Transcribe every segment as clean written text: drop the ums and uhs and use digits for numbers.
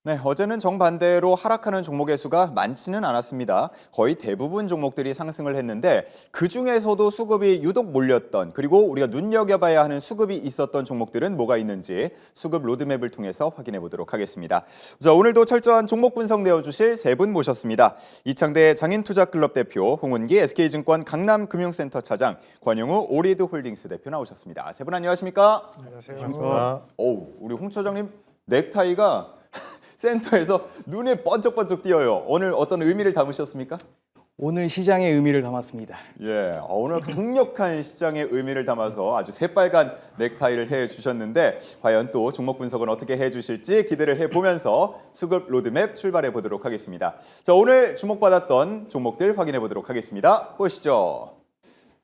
네, 어제는 정반대로 하락하는 종목의 수가 많지는 않았습니다. 거의 대부분 종목들이 상승을 했는데 그중에서도 수급이 유독 몰렸던 그리고 우리가 눈여겨봐야 하는 수급이 있었던 종목들은 뭐가 있는지 수급 로드맵을 통해서 확인해 보도록 하겠습니다. 자, 오늘도 철저한 종목 분석 내어주실 세 분 모셨습니다. 이창대 장인투자클럽 대표, 홍은기 SK증권 강남금융센터 차장, 권영우 오리드홀딩스 대표 나오셨습니다. 세 분 안녕하십니까? 안녕하세요. 우리 홍 차장님 넥타이가 센터에서 눈에 번쩍번쩍 띄어요. 오늘 어떤 의미를 담으셨습니까? 오늘 시장의 의미를 담았습니다. 오늘 강력한 시장의 의미를 담아서 아주 새빨간 넥타이를 해주셨는데 과연 또 종목 분석은 어떻게 해주실지 기대를 해보면서 수급 로드맵 출발해 보도록 하겠습니다. 자, 오늘 주목받았던 종목들 확인해 보도록 하겠습니다. 보시죠.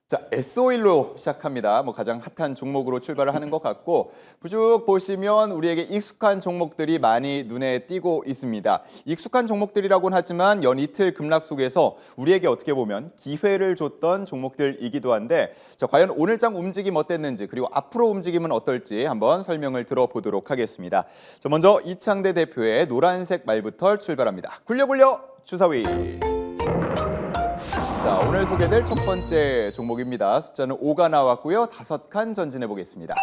자, S-오일로 시작합니다. 가장 핫한 종목으로 출발을 하는 것 같고 쭉 보시면 우리에게 익숙한 종목들이 많이 눈에 띄고 있습니다. 익숙한 종목들이라고는 하지만 연 이틀 급락 속에서 우리에게 어떻게 보면 기회를 줬던 종목들이기도 한데 자, 과연 오늘장 움직임 어땠는지 그리고 앞으로 움직임은 어떨지 한번 설명을 들어보도록 하겠습니다. 자, 먼저 이창대 대표의 노란색 말부터 출발합니다. 굴려 주사위. 자, 오늘 소개될 첫 번째 종목입니다. 숫자는 5가 나왔고요. 5칸 전진해 보겠습니다.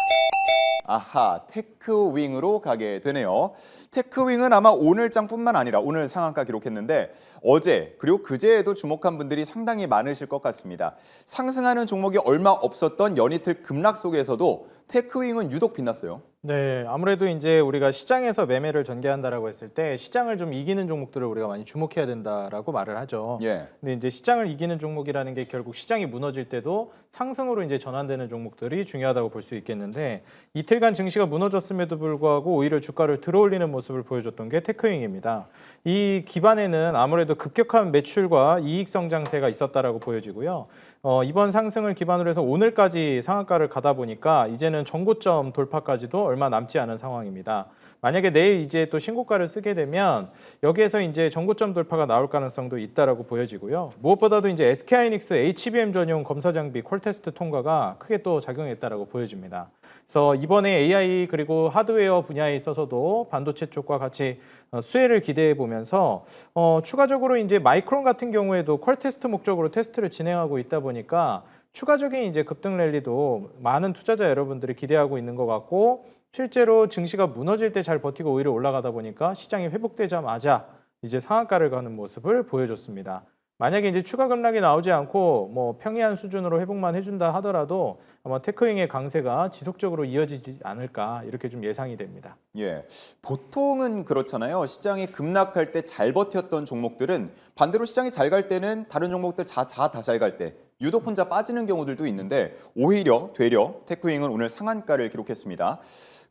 아하, 테크윙으로 가게 되네요. 테크윙은 아마 오늘장뿐만 아니라 오늘 상한가 기록했는데 어제 그리고 그제에도 주목한 분들이 상당히 많으실 것 같습니다. 상승하는 종목이 얼마 없었던 연이틀 급락 속에서도 테크윙은 유독 빛났어요. 네, 아무래도 이제 우리가 시장에서 매매를 전개한다라고 했을 때 시장을 좀 이기는 종목들을 우리가 많이 주목해야 된다라고 말을 하죠. 근데 이제 시장을 이기는 종목이라는 게 결국 시장이 무너질 때도 상승으로 이제 전환되는 종목들이 중요하다고 볼 수 있겠는데 이틀간 증시가 무너졌음에도 불구하고 오히려 주가를 들어올리는 모습을 보여줬던 게 테크윙입니다. 이 기반에는 아무래도 급격한 매출과 이익 성장세가 있었다라고 보여지고요. 이번 상승을 기반으로 해서 오늘까지 상한가를 가다 보니까 이제는 전고점 돌파까지도 얼마 남지 않은 상황입니다. 만약에 내일 이제 또 신고가를 쓰게 되면 여기에서 이제 전고점 돌파가 나올 가능성도 있다라고 보여지고요. 무엇보다도 이제 SK하이닉스 HBM 전용 검사 장비 콜테스트 통과가 크게 또 작용했다라고 보여집니다. 그래서 이번에 AI 그리고 하드웨어 분야에 있어서도 반도체 쪽과 같이 수혜를 기대해 보면서 추가적으로 이제 마이크론 같은 경우에도 콜테스트 목적으로 테스트를 진행하고 있다 보니까 추가적인 이제 급등 랠리도 많은 투자자 여러분들이 기대하고 있는 것 같고 실제로 증시가 무너질 때 잘 버티고 오히려 올라가다 보니까 시장이 회복되자마자 이제 상한가를 가는 모습을 보여줬습니다. 만약에 이제 추가 급락이 나오지 않고 뭐 평이한 수준으로 회복만 해준다 하더라도 아마 테크윙의 강세가 지속적으로 이어지지 않을까 이렇게 좀 예상이 됩니다. 보통은 그렇잖아요. 시장이 급락할 때 잘 버텼던 종목들은 반대로 시장이 잘 갈 때는 다른 종목들 다 잘 갈 때 유독 혼자 빠지는 경우들도 있는데 오히려 되려 테크윙은 오늘 상한가를 기록했습니다.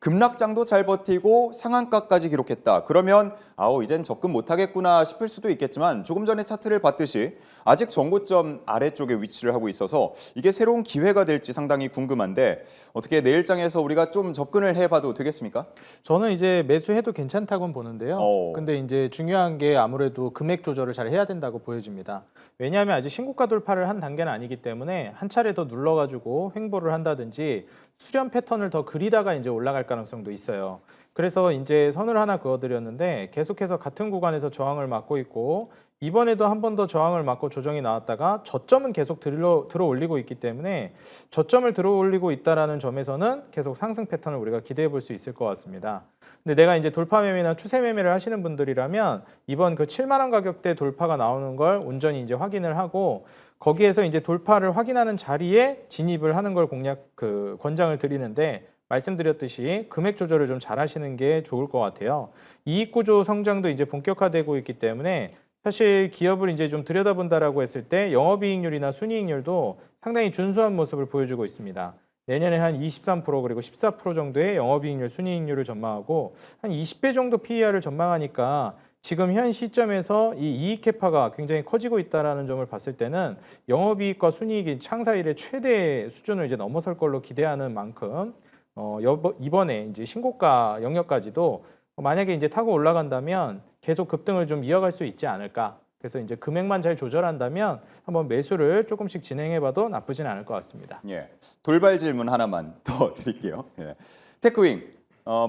급락장도 잘 버티고 상한가까지 기록했다. 그러면 이젠 접근 못하겠구나 싶을 수도 있겠지만 조금 전에 차트를 봤듯이 아직 전고점 아래쪽에 위치를 하고 있어서 이게 새로운 기회가 될지 상당히 궁금한데 어떻게 내일장에서 우리가 좀 접근을 해봐도 되겠습니까? 저는 이제 매수해도 괜찮다고는 보는데요. 근데 이제 중요한 게 아무래도 금액 조절을 잘 해야 된다고 보여집니다. 왜냐하면 아직 신고가 돌파를 한 단계는 아니기 때문에 한 차례 더 눌러가지고 횡보를 한다든지 수렴 패턴을 더 그리다가 이제 올라갈 가능성도 있어요. 그래서 이제 선을 하나 그어드렸는데 계속해서 같은 구간에서 저항을 맞고 있고 이번에도 한 번 더 저항을 맞고 조정이 나왔다가 저점은 계속 들어 올리고 있기 때문에 저점을 들어 올리고 있다라는 점에서는 계속 상승 패턴을 우리가 기대해 볼 수 있을 것 같습니다. 근데 내가 이제 돌파 매매나 추세 매매를 하시는 분들이라면 이번 그 7만 원 가격대 돌파가 나오는 걸 온전히 이제 확인을 하고 거기에서 이제 돌파를 확인하는 자리에 진입을 하는 걸 권장을 드리는데 말씀드렸듯이 금액 조절을 좀 잘 하시는 게 좋을 것 같아요. 이익 구조 성장도 이제 본격화되고 있기 때문에 사실 기업을 이제 좀 들여다본다라고 했을 때 영업이익률이나 순이익률도 상당히 준수한 모습을 보여주고 있습니다. 내년에 한 23% 그리고 14% 정도의 영업이익률, 순이익률을 전망하고 한 20배 정도 PER을 전망하니까 지금 현 시점에서 이 이익 캐파가 굉장히 커지고 있다는 점을 봤을 때는 영업이익과 순이익이 창사 이래 최대 수준을 이제 넘어설 걸로 기대하는 만큼 이번에 이제 신고가 영역까지도 만약에 이제 타고 올라간다면 계속 급등을 좀 이어갈 수 있지 않을까. 그래서 이제 금액만 잘 조절한다면 한번 매수를 조금씩 진행해봐도 나쁘진 않을 것 같습니다. 돌발 질문 하나만 더 드릴게요. 테크윙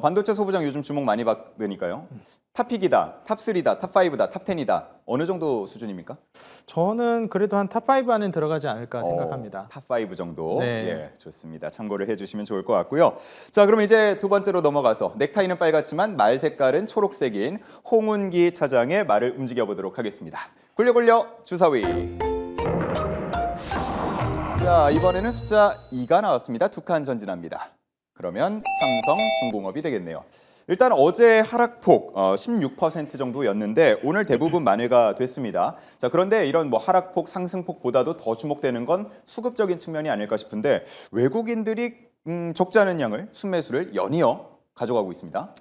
반도체 소부장 요즘 주목 많이 받으니까요. 탑픽이다, 탑3다, 탑5다, 탑10이다. 어느 정도 수준입니까? 저는 그래도 한 탑5 안에 들어가지 않을까 생각합니다. 탑5 정도. 네. 예, 좋습니다. 참고를 해주시면 좋을 것 같고요. 자, 그럼 이제 두 번째로 넘어가서 넥타이는 빨갛지만 말 색깔은 초록색인 홍운기 차장의 말을 움직여 보도록 하겠습니다. 굴려 주사위. 자, 이번에는 숫자 2가 나왔습니다. 두 칸 전진합니다. 그러면 삼성중공업이 되겠네요. 일단 어제 하락폭 16% 정도였는데 오늘 대부분 만회가 됐습니다. 자, 그런데 이런 뭐 하락폭, 상승폭보다도 더 주목되는 건 수급적인 측면이 아닐까 싶은데 외국인들이 적지 않은 양을 순매수를 연이어 가져가고 있습니다.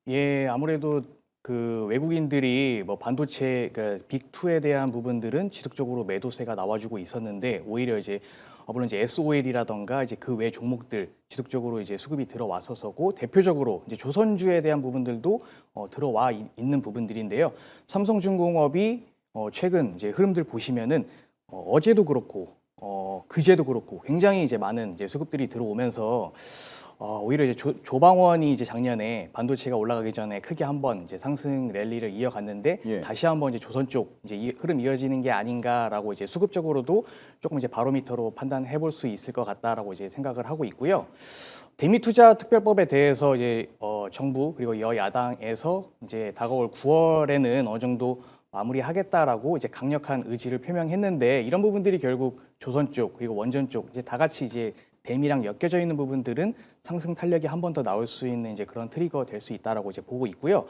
예, 아무래도 그 외국인들이 뭐 반도체 그러니까 빅2에 대한 부분들은 지속적으로 매도세가 나와주고 있었는데 오히려 이제 물론 이제 SOL이라던가 이제 그 외 종목들 지속적으로 이제 수급이 들어왔었고 대표적으로 이제 조선주에 대한 부분들도 들어와 있는 부분들인데요. 삼성중공업이 최근 이제 흐름들 보시면은 어제도 그렇고 그제도 그렇고 굉장히 이제 많은 이제 수급들이 들어오면서 오히려 이제 조방원이 이제 작년에 반도체가 올라가기 전에 크게 한번 이제 상승 랠리를 이어갔는데 예. 다시 한번 이제 조선 쪽 이제 흐름 이어지는 게 아닌가라고 이제 수급적으로도 조금 이제 바로미터로 판단해 볼 수 있을 것 같다라고 이제 생각을 하고 있고요. 대미투자 특별법에 대해서 이제 정부 그리고 여야당에서 이제 다가올 9월에는 어느 정도 마무리하겠다라고 이제 강력한 의지를 표명했는데 이런 부분들이 결국 조선 쪽 그리고 원전 쪽 이제 다 같이 이제 대미랑 엮여져 있는 부분들은 상승 탄력이 한 번 더 나올 수 있는 이제 그런 트리거 될 수 있다라고 이제 보고 있고요.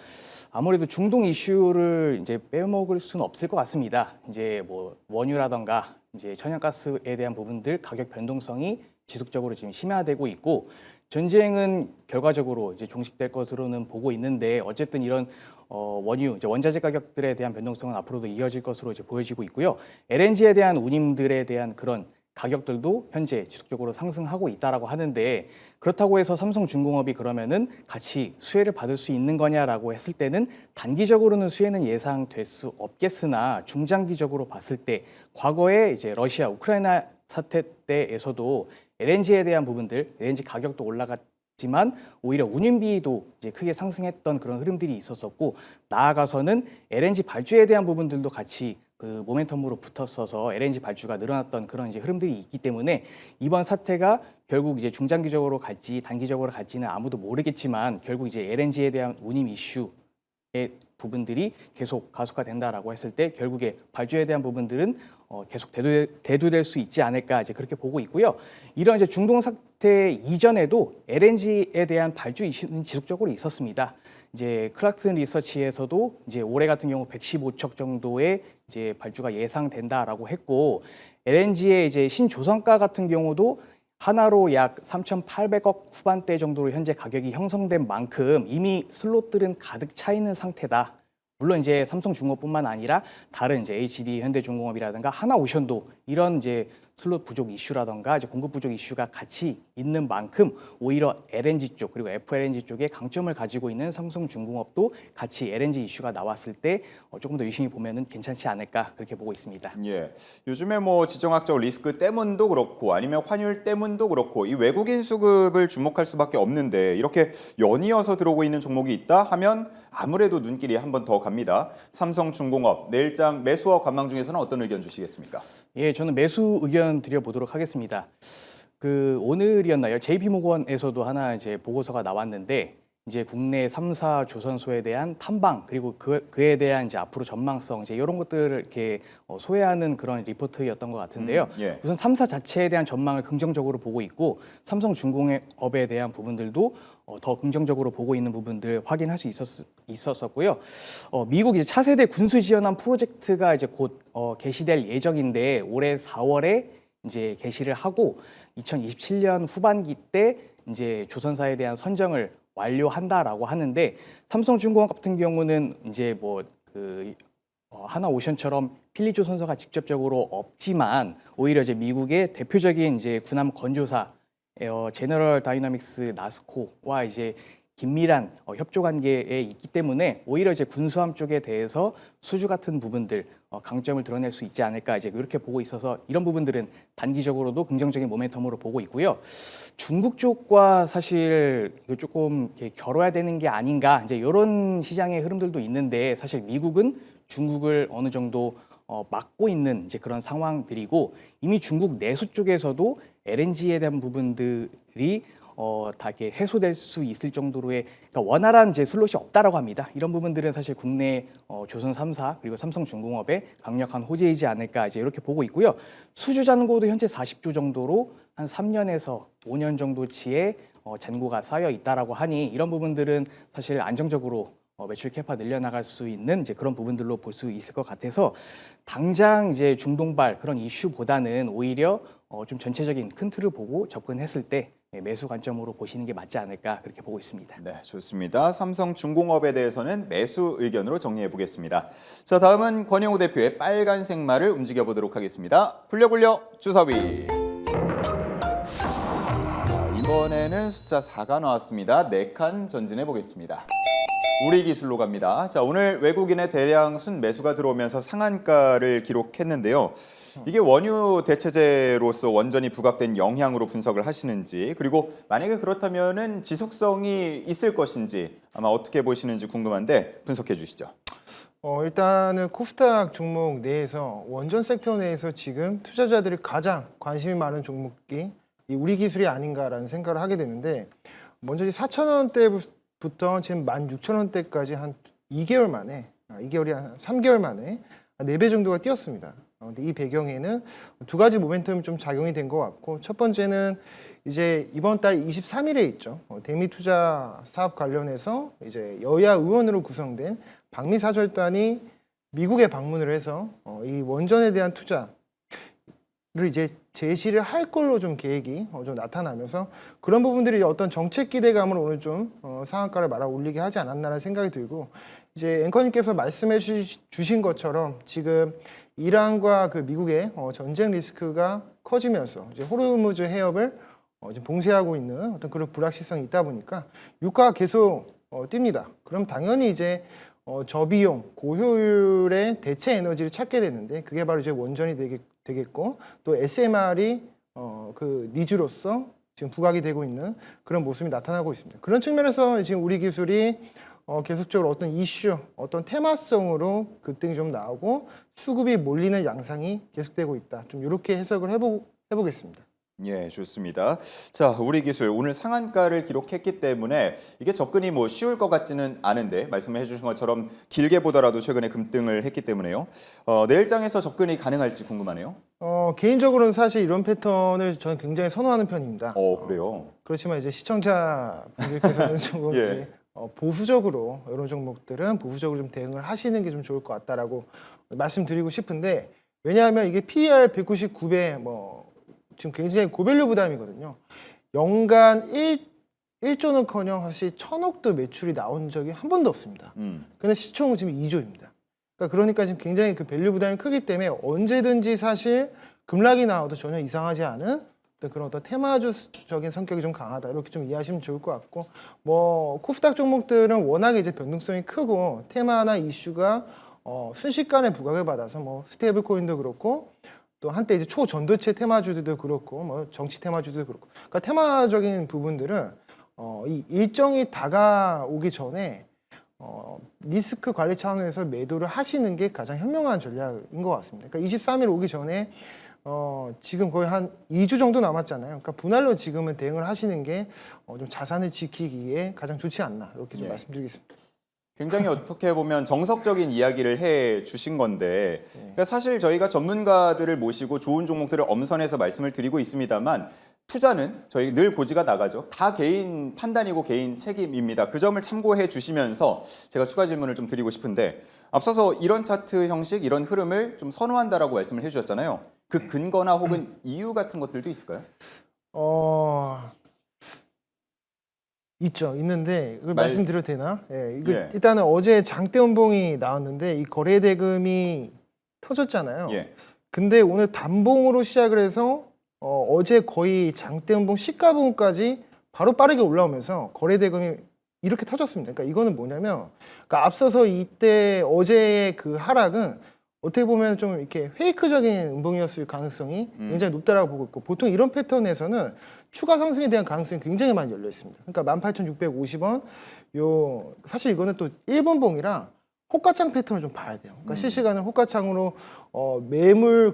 아무래도 중동 이슈를 이제 빼먹을 수는 없을 것 같습니다. 이제 뭐 원유라던가 이제 천연가스에 대한 부분들 가격 변동성이 지속적으로 지금 심화되고 있고 전쟁은 결과적으로 이제 종식될 것으로는 보고 있는데 어쨌든 이런 원유, 이제 원자재 가격들에 대한 변동성은 앞으로도 이어질 것으로 이제 보여지고 있고요. LNG에 대한 운임들에 대한 그런 가격들도 현재 지속적으로 상승하고 있다라고 하는데 그렇다고 해서 삼성중공업이 그러면은 같이 수혜를 받을 수 있는 거냐라고 했을 때는 단기적으로는 수혜는 예상될 수 없겠으나 중장기적으로 봤을 때 과거에 이제 러시아 우크라이나 사태 때에서도 LNG에 대한 부분들, LNG 가격도 올라갔지만 오히려 운임비도 이제 크게 상승했던 그런 흐름들이 있었었고 나아가서는 LNG 발주에 대한 부분들도 같이 그 모멘텀으로 붙었어서 LNG 발주가 늘어났던 그런 이제 흐름들이 있기 때문에 이번 사태가 결국 이제 중장기적으로 갈지 단기적으로 갈지는 아무도 모르겠지만 결국 이제 LNG에 대한 운임 이슈의 부분들이 계속 가속화된다라고 했을 때 결국에 발주에 대한 부분들은 계속 대두될 수 있지 않을까 이제 그렇게 보고 있고요. 이런 이제 중동 사태 이전에도 LNG에 대한 발주 이슈는 지속적으로 있었습니다. 이제 클락슨 리서치에서도 이제 올해 같은 경우 115척 정도의 이제 발주가 예상된다라고 했고 LNG의 이제 신조선가 같은 경우도 하나로 약 3,800억 후반대 정도로 현재 가격이 형성된 만큼 이미 슬롯들은 가득 차 있는 상태다. 물론 이제 삼성중공업뿐만 아니라 다른 이제 HD 현대중공업이라든가 하나오션도 이런 이제 슬롯 부족 이슈라든가 이제 공급 부족 이슈가 같이 있는 만큼 오히려 LNG 쪽 그리고 FLNG 쪽에 강점을 가지고 있는 삼성중공업도 같이 LNG 이슈가 나왔을 때 조금 더 유심히 보면은 괜찮지 않을까 그렇게 보고 있습니다. 예, 요즘에 뭐 지정학적 리스크 때문도 그렇고 아니면 환율 때문도 그렇고 이 외국인 수급을 주목할 수밖에 없는데 이렇게 연이어서 들어오고 있는 종목이 있다 하면 아무래도 눈길이 한 번 더 갑니다. 삼성중공업 내일장 매수와 관망 중에서는 어떤 의견 주시겠습니까? 예, 저는 매수 의견 드려보도록 하겠습니다. 그 오늘이었나요? JP모건에서도 하나 이제 보고서가 나왔는데 이제 국내 3사 조선소에 대한 탐방 그리고 그에 대한 이제 앞으로 전망성 이제 이런 것들을 이렇게 소외하는 그런 리포트였던 것 같은데요. 예. 우선 3사 자체에 대한 전망을 긍정적으로 보고 있고 삼성중공업에 대한 부분들도 더 긍정적으로 보고 있는 부분들 확인할 수 있었었고요. 미국 이제 차세대 군수 지원함 프로젝트가 이제 곧 개시될 예정인데 올해 4월에 이제 개시를 하고 2027년 후반기 때 이제 조선사에 대한 선정을 완료한다라고 하는데 삼성중공업 같은 경우는 이제 뭐 그 하나오션처럼 필리조선소가 직접적으로 없지만 오히려 이제 미국의 대표적인 이제 군함 건조사 제너럴 다이나믹스 나스코와 이제 긴밀한 협조 관계에 있기 때문에 오히려 이제 군수함 쪽에 대해서 수주 같은 부분들 강점을 드러낼 수 있지 않을까 이제 이렇게 보고 있어서 이런 부분들은 단기적으로도 긍정적인 모멘텀으로 보고 있고요. 중국 쪽과 사실 이거 조금 이렇게 겨뤄야 되는 게 아닌가 이제 이런 시장의 흐름들도 있는데 사실 미국은 중국을 어느 정도 막고 있는 이제 그런 상황들이고 이미 중국 내수 쪽에서도 LNG에 대한 부분들이 다 이렇게 해소될 수 있을 정도로의 그러니까 원활한 이제 슬롯이 없다라고 합니다. 이런 부분들은 사실 국내 조선 3사 그리고 삼성중공업의 강력한 호재이지 않을까 이제 이렇게 보고 있고요. 수주 잔고도 현재 40조 정도로 한 3년에서 5년 정도치의 잔고가 쌓여 있다라고 하니 이런 부분들은 사실 안정적으로 매출 캐파 늘려나갈 수 있는 이제 그런 부분들로 볼 수 있을 것 같아서 당장 이제 중동발 그런 이슈보다는 오히려 좀 전체적인 큰 틀을 보고 접근했을 때 매수 관점으로 보시는 게 맞지 않을까 그렇게 보고 있습니다. 네, 좋습니다. 삼성중공업에 대해서는 매수 의견으로 정리해 보겠습니다. 자, 다음은 권영우 대표의 빨간색 말을 움직여 보도록 하겠습니다. 굴려 주사위. 자, 이번에는 숫자 4가 나왔습니다. 4칸 전진해 보겠습니다. 우리 기술로 갑니다. 자, 오늘 외국인의 대량 순매수가 들어오면서 상한가를 기록했는데요. 이게 원유 대체제로서 원전이 부각된 영향으로 분석을 하시는지, 그리고 만약에 그렇다면은 지속성이 있을 것인지 아마 어떻게 보시는지 궁금한데 분석해 주시죠. 일단은 코스닥 종목 내에서 원전 섹터 내에서 지금 투자자들이 가장 관심이 많은 종목이 이 우리 기술이 아닌가라는 생각을 하게 되는데, 먼저 4,000원대부터 지금 16,000원대까지 한 2개월 만에, 2개월이 한 3개월 만에 4배 정도가 뛰었습니다. 근데 이 배경에는 두 가지 모멘텀이 좀 작용이 된 것 같고, 첫 번째는 이제 이번 달 23일에 있죠. 대미 투자 사업 관련해서 이제 여야 의원으로 구성된 방미사절단이 미국에 방문을 해서 이 원전에 대한 투자를 이제 제시를 할 걸로 좀 계획이 좀 나타나면서 그런 부분들이 어떤 정책 기대감을 오늘 좀 상한가를 말아 올리게 하지 않았나라는 생각이 들고, 이제 앵커님께서 말씀해 주신 것처럼 지금 이란과 그 미국의 전쟁 리스크가 커지면서 이제 호르무즈 해협을 지금 봉쇄하고 있는 어떤 그런 불확실성이 있다 보니까 유가가 계속 뜁니다. 그럼 당연히 이제 저비용, 고효율의 대체 에너지를 찾게 되는데, 그게 바로 이제 원전이 되겠고, 또 SMR이 그 니즈로서 지금 부각이 되고 있는 그런 모습이 나타나고 있습니다. 그런 측면에서 지금 우리 기술이 계속적으로 어떤 이슈, 어떤 테마성으로 급등이 좀 나오고 수급이 몰리는 양상이 계속되고 있다. 좀 이렇게 해석을 해보겠습니다. 예, 좋습니다. 자, 우리 기술 오늘 상한가를 기록했기 때문에 이게 접근이 뭐 쉬울 것 같지는 않은데 말씀해 주신 것처럼 길게 보더라도 최근에 급등을 했기 때문에요. 내일장에서 접근이 가능할지 궁금하네요. 개인적으로는 사실 이런 패턴을 저는 굉장히 선호하는 편입니다. 그래요? 그렇지만 이제 시청자분들께서는 조금 예. 이제 보수적으로 이런 종목들은 보수적으로 좀 대응을 하시는 게 좀 좋을 것 같다라고 말씀드리고 싶은데, 왜냐하면 이게 PER 199배 지금 굉장히 고밸류 부담이거든요. 연간 1조는커녕 사실 1,000억도 매출이 나온 적이 한 번도 없습니다. 근데 시총은 지금 2조입니다. 그러니까 지금 굉장히 그 밸류 부담이 크기 때문에 언제든지 사실 급락이 나와도 전혀 이상하지 않은 그런 어떤 테마주적인 성격이 좀 강하다, 이렇게 좀 이해하시면 좋을 것 같고, 코스닥 종목들은 워낙에 이제 변동성이 크고 테마나 이슈가 순식간에 부각을 받아서 스테이블 코인도 그렇고, 또 한때 이제 초전도체 테마주들도 그렇고, 정치 테마주들도 그렇고, 그러니까 테마적인 부분들은 이 일정이 다가오기 전에 리스크 관리 차원에서 매도를 하시는 게 가장 현명한 전략인 것 같습니다. 그러니까 23일 오기 전에 지금 거의 한 2주 정도 남았잖아요. 그러니까 분할로 지금은 대응을 하시는 게 좀 자산을 지키기에 가장 좋지 않나, 이렇게 좀 말씀드리겠습니다. 굉장히 어떻게 보면 정석적인 이야기를 해 주신 건데, 그러니까 사실 저희가 전문가들을 모시고 좋은 종목들을 엄선해서 말씀을 드리고 있습니다만, 투자는 저희 늘 고지가 나가죠. 다 개인 판단이고 개인 책임입니다. 그 점을 참고해 주시면서 제가 추가 질문을 좀 드리고 싶은데, 앞서서 이런 차트 형식, 이런 흐름을 좀 선호한다라고 말씀을 해주셨잖아요. 그 근거나 혹은 이유 같은 것들도 있을까요? 있는데 이걸 말씀드려도 되나? 이거 예. 일단은 어제 장대 연봉이 나왔는데 이 거래 대금이 터졌잖아요. 예. 근데 오늘 단봉으로 시작을 해서 어제 거의 장대 연봉 시가 부분까지 바로 빠르게 올라오면서 거래 대금이 이렇게 터졌습니다. 그러니까 이거는 뭐냐면, 그러니까 앞서서 이때 어제의 그 하락은 어떻게 보면 좀 이렇게 페이크적인 음봉이었을 가능성이 굉장히 높다라고 보고 있고, 보통 이런 패턴에서는 추가 상승에 대한 가능성이 굉장히 많이 열려 있습니다. 그러니까 18,650원, 요 사실 이거는 또 일본봉이랑 호가창 패턴을 좀 봐야 돼요. 그러니까 실시간은 호가창으로 매물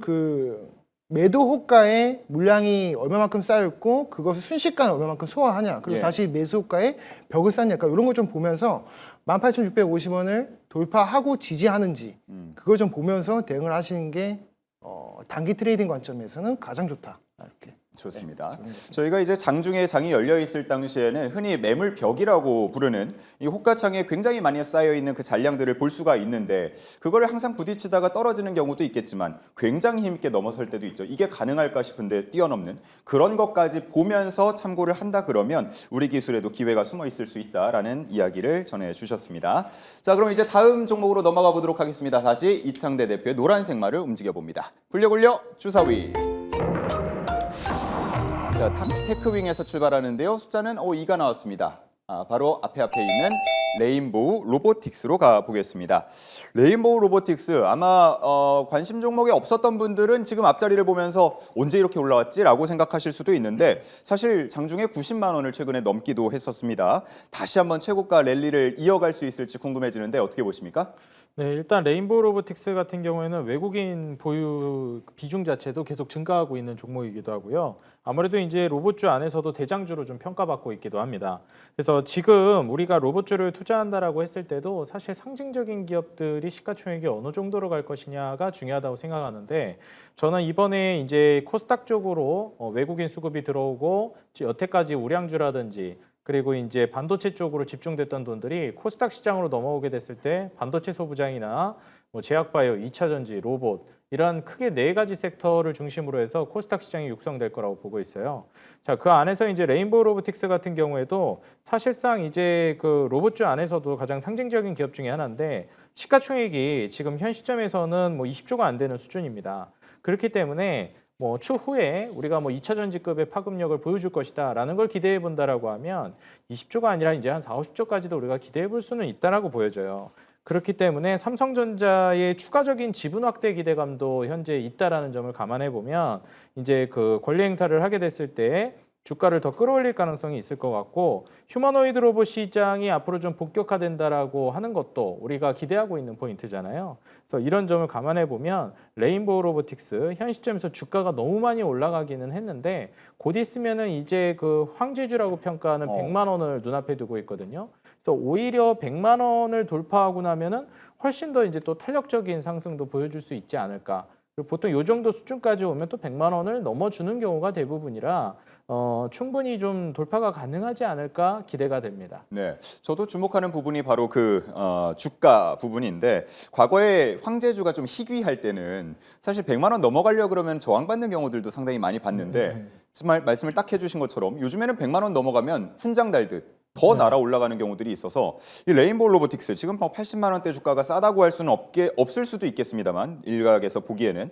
매도 호가에 물량이 얼마만큼 쌓였고 그것을 순식간에 얼마만큼 소화하냐, 그리고 예. 다시 매수 호가에 벽을 쌓냐, 이런 걸 좀 보면서 18,650원을 돌파하고 지지하는지 그걸 좀 보면서 대응을 하시는 게 단기 트레이딩 관점에서는 가장 좋다. 이렇게. 좋습니다. 네. 저희가 이제 장중에 장이 열려 있을 당시에는 흔히 매물벽이라고 부르는 이 호가창에 굉장히 많이 쌓여 있는 그 잔량들을 볼 수가 있는데, 그거를 항상 부딪히다가 떨어지는 경우도 있겠지만 굉장히 힘있게 넘어설 때도 있죠. 이게 가능할까 싶은데 뛰어넘는 그런 것까지 보면서 참고를 한다 그러면 우리 기술에도 기회가 숨어 있을 수 있다라는 이야기를 전해 주셨습니다. 자, 그럼 이제 다음 종목으로 넘어가 보도록 하겠습니다. 다시 이창대 대표의 노란색 말을 움직여 봅니다. 굴려 주사위. 자, 테크윙에서 출발하는데요. 숫자는 2가 나왔습니다. 바로 앞에 있는 레인보우 로보틱스로 가보겠습니다. 레인보우 로보틱스, 아마 관심 종목에 없었던 분들은 지금 앞자리를 보면서 언제 이렇게 올라왔지? 라고 생각하실 수도 있는데, 사실 장중에 90만 원을 최근에 넘기도 했었습니다. 다시 한번 최고가 랠리를 이어갈 수 있을지 궁금해지는데 어떻게 보십니까? 네, 일단 레인보우 로보틱스 같은 경우에는 외국인 보유 비중 자체도 계속 증가하고 있는 종목이기도 하고요. 아무래도 이제 로봇주 안에서도 대장주로 좀 평가받고 있기도 합니다. 그래서 지금 우리가 로봇주를 투자한다라고 했을 때도 사실 상징적인 기업들이 시가총액이 어느 정도로 갈 것이냐가 중요하다고 생각하는데, 저는 이번에 이제 코스닥 쪽으로 외국인 수급이 들어오고 여태까지 우량주라든지 그리고 이제 반도체 쪽으로 집중됐던 돈들이 코스닥 시장으로 넘어오게 됐을 때 반도체 소부장이나 뭐 제약바이오, 2차 전지, 로봇 이런 크게 4가지 섹터를 중심으로 해서 코스닥 시장이 육성될 거라고 보고 있어요. 자, 그 안에서 이제 레인보우 로보틱스 같은 경우에도 사실상 이제 그 로봇주 안에서도 가장 상징적인 기업 중에 하나인데, 시가총액이 지금 현 시점에서는 뭐 20조가 안 되는 수준입니다. 그렇기 때문에 뭐 추후에 우리가 뭐 2차 전지급의 파급력을 보여줄 것이다라는 걸 기대해 본다라고 하면 20조가 아니라 이제 한 4, 50조까지도 우리가 기대해 볼 수는 있다라고 보여져요. 그렇기 때문에 삼성전자의 추가적인 지분 확대 기대감도 현재 있다라는 점을 감안해 보면 이제 그 권리 행사를 하게 됐을 때 주가를 더 끌어올릴 가능성이 있을 것 같고, 휴머노이드 로봇 시장이 앞으로 좀 본격화된다라고 하는 것도 우리가 기대하고 있는 포인트잖아요. 그래서 이런 점을 감안해 보면 레인보우 로보틱스 현 시점에서 주가가 너무 많이 올라가기는 했는데, 곧 있으면은 이제 그 황제주라고 평가하는 100만 원을 눈앞에 두고 있거든요. 그래서 오히려 100만 원을 돌파하고 나면은 훨씬 더 이제 또 탄력적인 상승도 보여줄 수 있지 않을까. 그리고 보통 이 정도 수준까지 오면 또 100만 원을 넘어주는 경우가 대부분이라 충분히 좀 돌파가 가능하지 않을까 기대가 됩니다. 네, 저도 주목하는 부분이 바로 그 주가 부분인데, 과거에 황제주가 좀 희귀할 때는 사실 100만 원 넘어가려 그러면 저항받는 경우들도 상당히 많이 봤는데, 정말 말씀을 딱 해주신 것처럼 요즘에는 100만 원 넘어가면 훈장 달듯 더 날아 올라가는 경우들이 있어서, 이 레인보우 로보틱스 지금 80만 원대 주가가 싸다고 할 수는 없을 수도 있겠습니다만, 일각에서 보기에는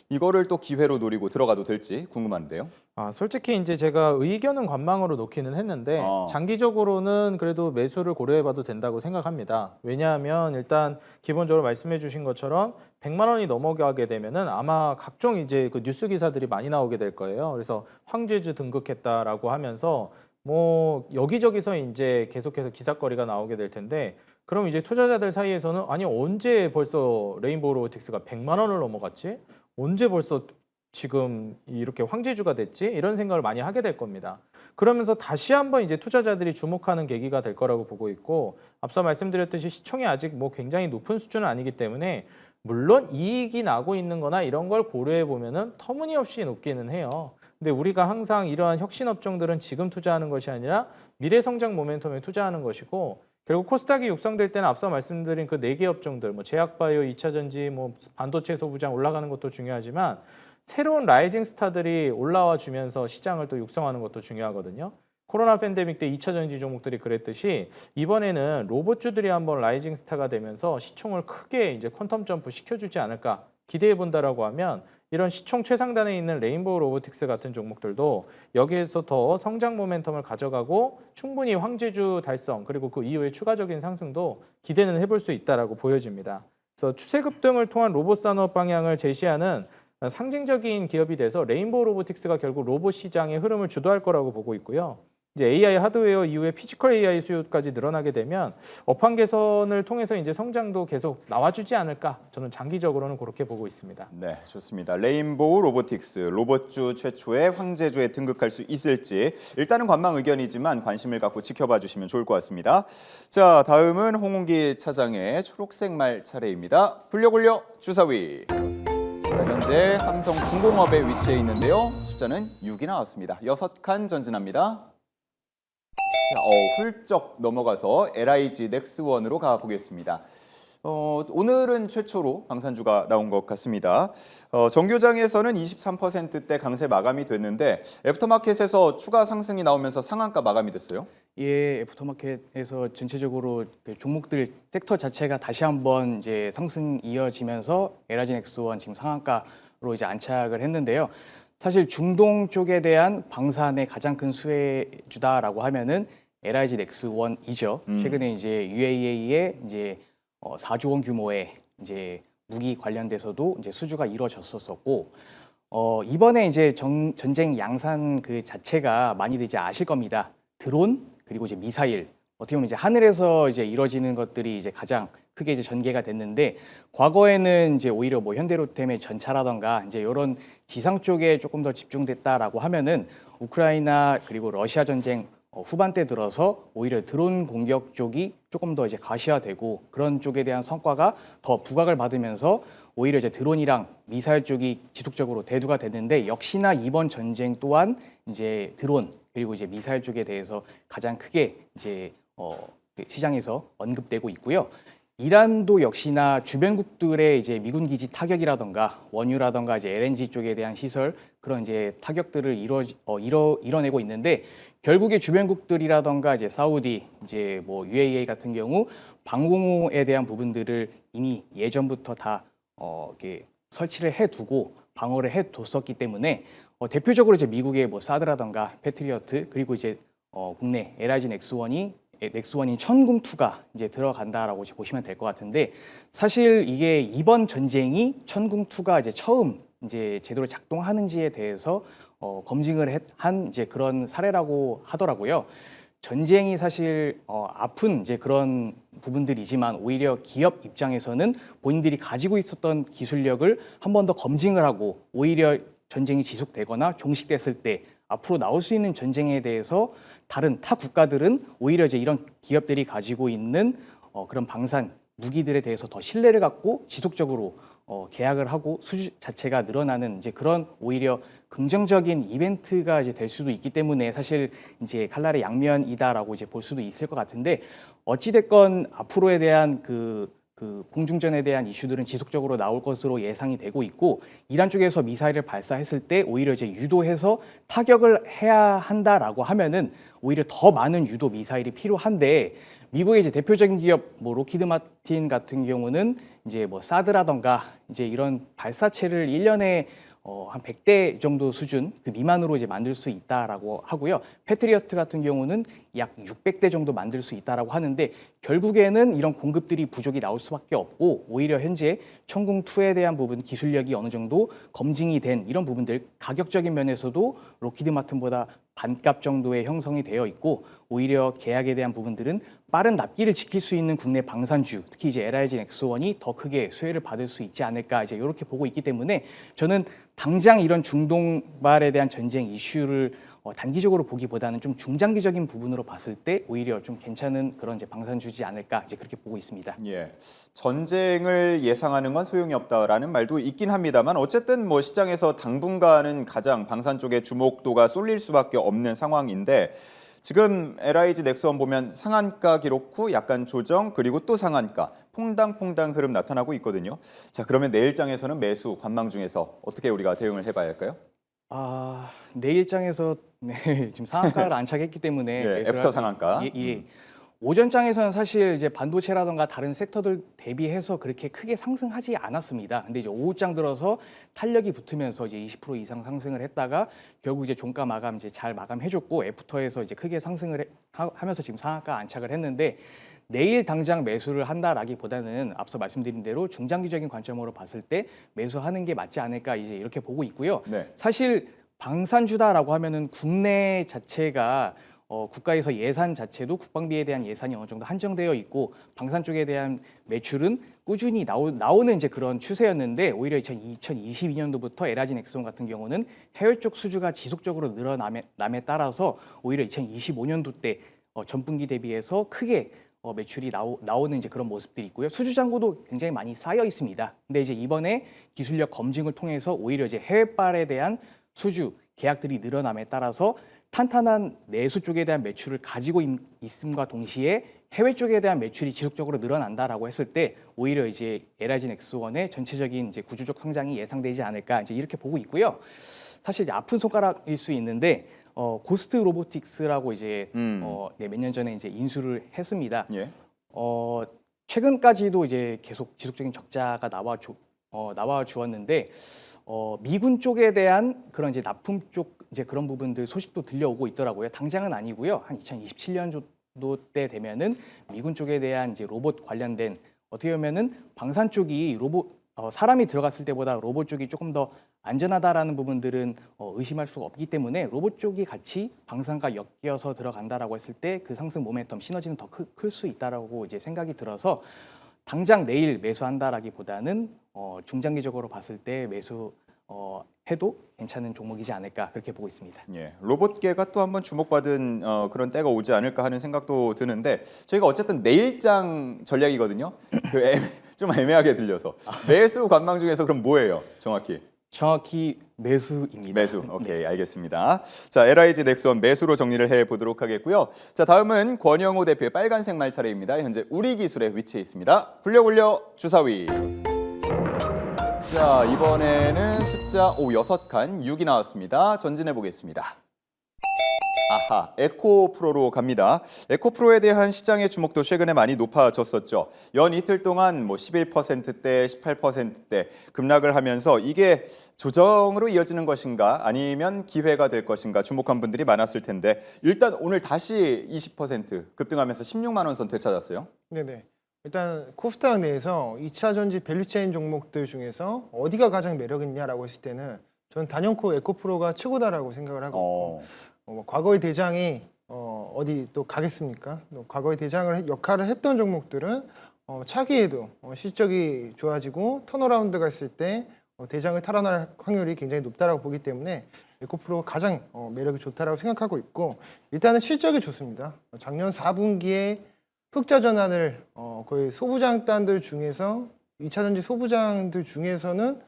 이거를 또 기회로 노리고 들어가도 될지 궁금한데요. 솔직히 이제 제가 의견은 관망으로 놓기는 했는데 장기적으로는 그래도 매수를 고려해봐도 된다고 생각합니다. 왜냐하면 일단 기본적으로 말씀해주신 것처럼 100만 원이 넘어가게 되면은 아마 각종 이제 그 뉴스 기사들이 많이 나오게 될 거예요. 그래서 황제주 등극했다라고 하면서 뭐 여기저기서 이제 계속해서 기사거리가 나오게 될 텐데, 그럼 이제 투자자들 사이에서는 아니 언제 벌써 레인보우 로보틱스가 100만 원을 넘어갔지? 언제 벌써 지금 이렇게 황제주가 됐지? 이런 생각을 많이 하게 될 겁니다. 그러면서 다시 한번 이제 투자자들이 주목하는 계기가 될 거라고 보고 있고, 앞서 말씀드렸듯이 시총이 아직 뭐 굉장히 높은 수준은 아니기 때문에 물론 이익이 나고 있는 거나 이런 걸 고려해 보면은 터무니없이 높기는 해요. 근데 우리가 항상 이러한 혁신 업종들은 지금 투자하는 것이 아니라 미래 성장 모멘텀에 투자하는 것이고, 결국 코스닥이 육성될 때는 앞서 말씀드린 그 4개 업종들, 뭐 제약바이오, 2차 전지, 뭐 반도체 소부장 올라가는 것도 중요하지만 새로운 라이징 스타들이 올라와 주면서 시장을 또 육성하는 것도 중요하거든요. 코로나 팬데믹 때 2차 전지 종목들이 그랬듯이 이번에는 로봇주들이 한번 라이징 스타가 되면서 시총을 크게 이제 퀀텀 점프 시켜주지 않을까 기대해 본다라고 하면 이런 시총 최상단에 있는 레인보우 로보틱스 같은 종목들도 여기에서 더 성장 모멘텀을 가져가고 충분히 황제주 달성 그리고 그 이후에 추가적인 상승도 기대는 해볼 수 있다라고 보여집니다. 그래서 추세 급등을 통한 로봇 산업 방향을 제시하는 상징적인 기업이 돼서 레인보우 로보틱스가 결국 로봇 시장의 흐름을 주도할 거라고 보고 있고요. 이제 AI 하드웨어 이후에 피지컬 AI 수요까지 늘어나게 되면 업황 개선을 통해서 이제 성장도 계속 나와주지 않을까 저는 장기적으로는 그렇게 보고 있습니다. 네, 좋습니다. 레인보우 로보틱스, 로봇주 최초의 황제주에 등극할 수 있을지 일단은 관망 의견이지만 관심을 갖고 지켜봐 주시면 좋을 것 같습니다. 자, 다음은 홍웅기 차장의 초록색 말 차례입니다. 굴려 주사위. 자, 현재 삼성중공업에 위치해 있는데요. 숫자는 6이 나왔습니다. 6칸 전진합니다. 자, 훌쩍 넘어가서 LIG 넥스원으로 가보겠습니다. 오늘은 최초로 방산주가 나온 것 같습니다. 정규장에서는 23%대 강세 마감이 됐는데 애프터마켓에서 추가 상승이 나오면서 상한가 마감이 됐어요. 예, 애프터마켓에서 전체적으로 그 종목들 섹터 자체가 다시 한번 이제 상승 이어지면서 LIG 넥스원 지금 상한가로 이제 안착을 했는데요. 사실 중동 쪽에 대한 방산의 가장 큰 수혜주다라고 하면은 LIG 넥스원이죠. 최근에 이제 UAE의 이제 4조 원 규모의 이제 무기 관련돼서도 이제 수주가 이루어졌었고 이번에 이제 전쟁 양산 그 자체가 많이들 이제 아실 겁니다. 드론 그리고 이제 미사일 어떻게 보면 이제 하늘에서 이제 이루어지는 것들이 이제 가장 크게 이제 전개가 됐는데 과거에는 이제 오히려 뭐 현대로템의 전차라던가 이제 이런 지상 쪽에 조금 더 집중됐다라고 하면은 우크라이나 그리고 러시아 전쟁 후반때 들어서 오히려 드론 공격 쪽이 조금 더 이제 가시화되고 그런 쪽에 대한 성과가 더 부각을 받으면서 오히려 이제 드론이랑 미사일 쪽이 지속적으로 대두가 됐는데 역시나 이번 전쟁 또한 이제 드론 그리고 이제 미사일 쪽에 대해서 가장 크게 이제 시장에서 언급되고 있고요. 이란도 역시나 주변국들의 이제 미군 기지 타격이라던가 원유라던가 이제 LNG 쪽에 대한 시설 그런 이제 타격들을 이뤄내고 있는데 결국에 주변국들이라던가 이제 사우디 이제 뭐 UAE 같은 경우 방공호에 대한 부분들을 이미 예전부터 다 이렇게 설치를 해두고 방어를 해뒀었기 때문에 대표적으로 이제 미국의 뭐 사드라던가 패트리어트 그리고 이제 국내 LIG 넥스원인 천궁2가 이제 들어간다라고 이제 보시면 될 것 같은데 사실 이게 이번 전쟁이 천궁2가 이제 처음 이제 제대로 작동하는지에 대해서 검증을 한 이제 그런 사례라고 하더라고요. 전쟁이 사실 아픈 이제 그런 부분들이지만 오히려 기업 입장에서는 본인들이 가지고 있었던 기술력을 한 번 더 검증을 하고 오히려 전쟁이 지속되거나 종식됐을 때 앞으로 나올 수 있는 전쟁에 대해서 다른 타 국가들은 오히려 이제 이런 기업들이 가지고 있는 그런 방산 무기들에 대해서 더 신뢰를 갖고 지속적으로 계약을 하고 수주 자체가 늘어나는 이제 그런 오히려 긍정적인 이벤트가 이제 될 수도 있기 때문에 사실 이제 칼날의 양면이다라고 이제 볼 수도 있을 것 같은데 어찌 됐건 앞으로에 대한 그 공중전에 대한 이슈들은 지속적으로 나올 것으로 예상이 되고 있고 이란 쪽에서 미사일을 발사했을 때 오히려 이제 유도해서 타격을 해야 한다라고 하면은 오히려 더 많은 유도 미사일이 필요한데 미국의 이제 대표적인 기업 뭐 로키드 마틴 같은 경우는 이제 뭐 사드라던가 이제 이런 발사체를 1년에 한 100대 정도 수준 그 미만으로 이제 만들 수 있다라고 하고요. 패트리어트 같은 경우는 약 600대 정도 만들 수 있다라고 하는데 결국에는 이런 공급들이 부족이 나올 수밖에 없고 오히려 현재 천궁2에 대한 부분 기술력이 어느 정도 검증이 된 이런 부분들 가격적인 면에서도 로키드 마틴보다 반값 정도의 형성이 되어 있고 오히려 계약에 대한 부분들은 빠른 납기를 지킬 수 있는 국내 방산주 특히 이제 LIG 넥스원이 더 크게 수혜를 받을 수 있지 않을까 이제 이렇게 보고 있기 때문에 저는 당장 이런 중동발에 대한 전쟁 이슈를 단기적으로 보기보다는 좀 중장기적인 부분으로 봤을 때 오히려 좀 괜찮은 그런 이제 방산주지 않을까 이제 그렇게 보고 있습니다. 예, 전쟁을 예상하는 건 소용이 없다라는 말도 있긴 합니다만 어쨌든 뭐 시장에서 당분간은 가장 방산 쪽에 주목도가 쏠릴 수밖에 없는 상황인데 지금 LIG 넥스원 보면 상한가 기록 후 약간 조정 그리고 또 상한가 퐁당퐁당 흐름 나타나고 있거든요. 자, 그러면 내일장에서는 매수 관망 중에서 어떻게 우리가 대응을 해봐야 할까요? 내일장에서 네, 지금 상한가를 안착했기 때문에 예, 매수를 애프터 할 수- 상한가. 예. 오전장에서는 사실 이제 반도체라든가 다른 섹터들 대비해서 그렇게 크게 상승하지 않았습니다. 근데 이제 오후장 들어서 탄력이 붙으면서 이제 20% 이상 상승을 했다가 결국 이제 종가 마감 이제 잘 마감해줬고 애프터에서 이제 크게 상승을 하면서 지금 상한가 안착을 했는데 내일 당장 매수를 한다라기보다는 앞서 말씀드린 대로 중장기적인 관점으로 봤을 때 매수하는 게 맞지 않을까 이제 이렇게 보고 있고요. 네. 사실 방산주다라고 하면은 국내 자체가 국가에서 예산 자체도 국방비에 대한 예산이 어느 정도 한정되어 있고 방산 쪽에 대한 매출은 꾸준히 나오는 이제 그런 추세였는데 오히려 2022년도부터 에라진 엑스온 같은 경우는 해외 쪽 수주가 지속적으로 늘어남에 따라서 오히려 2025년도 때 전분기 대비해서 크게 매출이 나오는 이제 그런 모습들이 있고요. 수주 잔고도 굉장히 많이 쌓여 있습니다. 근데 이제 이번에 기술력 검증을 통해서 오히려 이제 해외발에 대한 수주 계약들이 늘어남에 따라서 탄탄한 내수 쪽에 대한 매출을 가지고 있음과 동시에 해외 쪽에 대한 매출이 지속적으로 늘어난다라고 했을 때 오히려 이제 에라진 엑스원의 전체적인 이제 구조적 성장이 예상되지 않을까 이제 이렇게 보고 있고요. 사실 이제 아픈 손가락일 수 있는데 고스트 로보틱스라고 이제 네, 몇 년 전에 이제 인수를 했습니다. 예. 최근까지도 이제 계속 지속적인 적자가 나와 주었는데 미군 쪽에 대한 그런 이제 납품 쪽 이제 그런 부분들 소식도 들려오고 있더라고요. 당장은 아니고요. 한 2027년 정도 때 되면은 미군 쪽에 대한 이제 로봇 관련된 어떻게 보면은 방산 쪽이 사람이 들어갔을 때보다 로봇 쪽이 조금 더 안전하다라는 부분들은 의심할 수가 없기 때문에 로봇 쪽이 같이 방산과 엮여서 들어간다라고 했을 때 그 상승 모멘텀 시너지는 더 클 수 있다라고 이제 생각이 들어서 당장 내일 매수한다라기보다는 중장기적으로 봤을 때 해도 괜찮은 종목이지 않을까 그렇게 보고 있습니다. 예, 로봇계가 또 한번 주목받은 그런 때가 오지 않을까 하는 생각도 드는데 저희가 어쨌든 내일장 전략이거든요. 좀 애매하게 들려서 매수 관망 중에서 그럼 뭐예요, 정확히? 정확히 매수입니다. 매수. 오케이, 알겠습니다. 자, LIG 넥스원 매수로 정리를 해 보도록 하겠고요. 자, 다음은 권영우 대표의 빨간색 말 차례입니다. 현재 우리 기술에 위치해 있습니다. 굴려 주사위. 자, 이번에는 숫자 6칸 6이 나왔습니다. 전진해 보겠습니다. 아하, 에코프로로 갑니다. 에코프로에 대한 시장의 주목도 최근에 많이 높아졌었죠. 연 이틀 동안 뭐 11%대, 18%대 급락을 하면서 이게 조정으로 이어지는 것인가 아니면 기회가 될 것인가 주목한 분들이 많았을 텐데 일단 오늘 다시 20% 급등하면서 16만 원 선 되찾았어요. 네네. 일단 코스닥 내에서 2차 전지 밸류체인 종목들 중에서 어디가 가장 매력 있냐라고 했을 때는 저는 단연코 에코프로가 최고다라고 생각을 하고 있고 과거의 대장이 어디 또 가겠습니까? 또 과거의 대장을 역할을 했던 종목들은 차기에도 실적이 좋아지고 턴어라운드가 있을 때 대장을 탈환할 확률이 굉장히 높다라고 보기 때문에 에코프로가 가장 매력이 좋다라고 생각하고 있고 일단은 실적이 좋습니다. 작년 4분기에 흑자 전환을 거의 소부장단들 중에서 2차 전지 소부장들 중에서는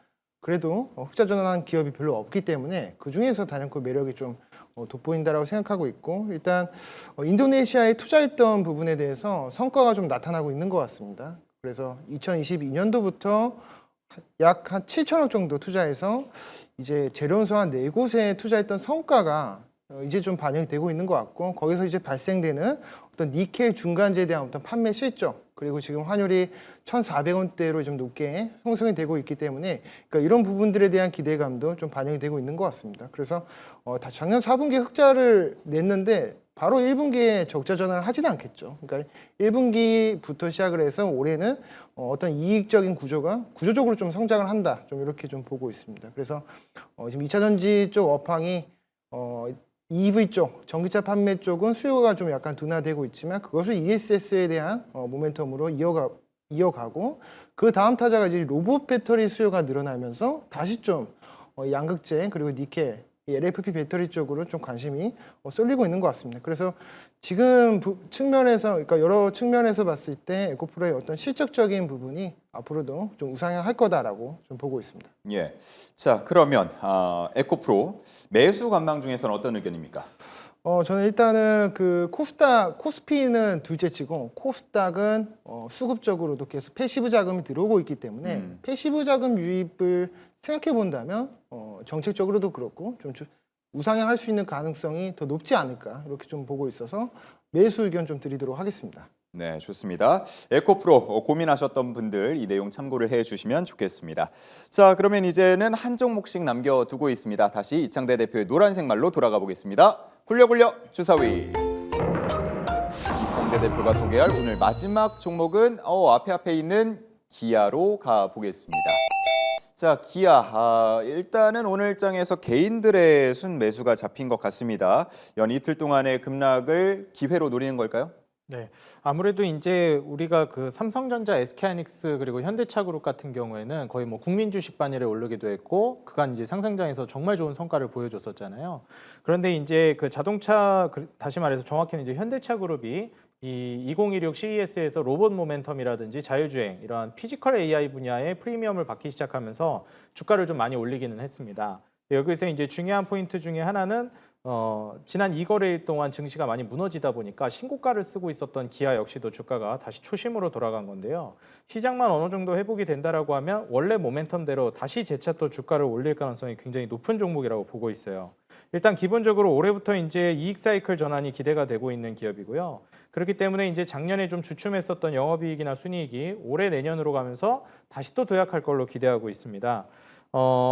그래도 흑자 전환한 기업이 별로 없기 때문에 그 중에서 단연코 매력이 좀 돋보인다라고 생각하고 있고 일단 인도네시아에 투자했던 부분에 대해서 성과가 좀 나타나고 있는 것 같습니다. 그래서 2022년도부터 약 한 7천억 정도 투자해서 이제 재련소 한 4곳에 투자했던 성과가 이제 좀 반영이 되고 있는 것 같고 거기서 이제 발생되는 어떤 니켈 중간재에 대한 어떤 판매 실적 그리고 지금 환율이 1,400원대로 좀 높게 형성이 되고 있기 때문에 그러니까 이런 부분들에 대한 기대감도 좀 반영이 되고 있는 것 같습니다. 그래서 작년 4분기에 흑자를 냈는데 바로 1분기에 적자 전환을 하지는 않겠죠. 그러니까 1분기부터 시작을 해서 올해는 어떤 이익적인 구조가 구조적으로 좀 성장을 한다. 좀 이렇게 좀 보고 있습니다. 그래서 지금 2차 전지 쪽 업황이 EV 쪽, 전기차 판매 쪽은 수요가 좀 약간 둔화되고 있지만 그것을 ESS에 대한 모멘텀으로 이어가고 그 다음 타자가 이제 로봇 배터리 수요가 늘어나면서 다시 좀 양극재 그리고 니켈, LFP 배터리 쪽으로 좀 관심이 쏠리고 있는 것 같습니다. 그래서 지금 측면에서, 그러니까 여러 측면에서 봤을 때 에코프로의 어떤 실적적인 부분이 앞으로도 좀 우상향할 거다라고 좀 보고 있습니다. 예. 자, 그러면 에코프로 매수 관망 중에서는 어떤 의견입니까? 저는 일단은 그 코스피는 둘째치고 코스닥은 수급적으로도 계속 패시브 자금이 들어오고 있기 때문에 패시브 자금 유입을 생각해 본다면 정책적으로도 그렇고 좀 우상향할 수 있는 가능성이 더 높지 않을까 이렇게 좀 보고 있어서 매수 의견 좀 드리도록 하겠습니다. 네, 좋습니다. 에코프로 고민하셨던 분들 이 내용 참고를 해주시면 좋겠습니다. 자, 그러면 이제는 한 종목씩 남겨두고 있습니다. 다시 이창대 대표의 노란색 말로 돌아가 보겠습니다. 굴려 주사위. 이창대 대표가 소개할 오늘 마지막 종목은 앞에 있는 기아로 가보겠습니다. 자, 기아. 일단은 오늘 장에서 개인들의 순매수가 잡힌 것 같습니다. 연 이틀 동안의 급락을 기회로 노리는 걸까요? 네, 아무래도 이제 우리가 그 삼성전자, SK하이닉스 그리고 현대차그룹 같은 경우에는 거의 뭐 국민 주식 반열에 오르기도 했고 그간 이제 상승장에서 정말 좋은 성과를 보여줬었잖아요. 그런데 이제 그 자동차 다시 말해서 정확히는 이제 현대차그룹이 이 2016 CES에서 로봇 모멘텀이라든지 자율주행 이러한 피지컬 AI 분야의 프리미엄을 받기 시작하면서 주가를 좀 많이 올리기는 했습니다. 여기서 이제 중요한 포인트 중에 하나는 지난 2거래일 동안 증시가 많이 무너지다 보니까 신고가를 쓰고 있었던 기아 역시도 주가가 다시 초심으로 돌아간 건데요. 시장만 어느 정도 회복이 된다라고 하면 원래 모멘텀대로 다시 재차 또 주가를 올릴 가능성이 굉장히 높은 종목이라고 보고 있어요. 일단 기본적으로 올해부터 이제 이익 사이클 전환이 기대가 되고 있는 기업이고요. 그렇기 때문에 이제 작년에 좀 주춤했었던 영업이익이나 순이익이 올해 내년으로 가면서 다시 또 도약할 걸로 기대하고 있습니다.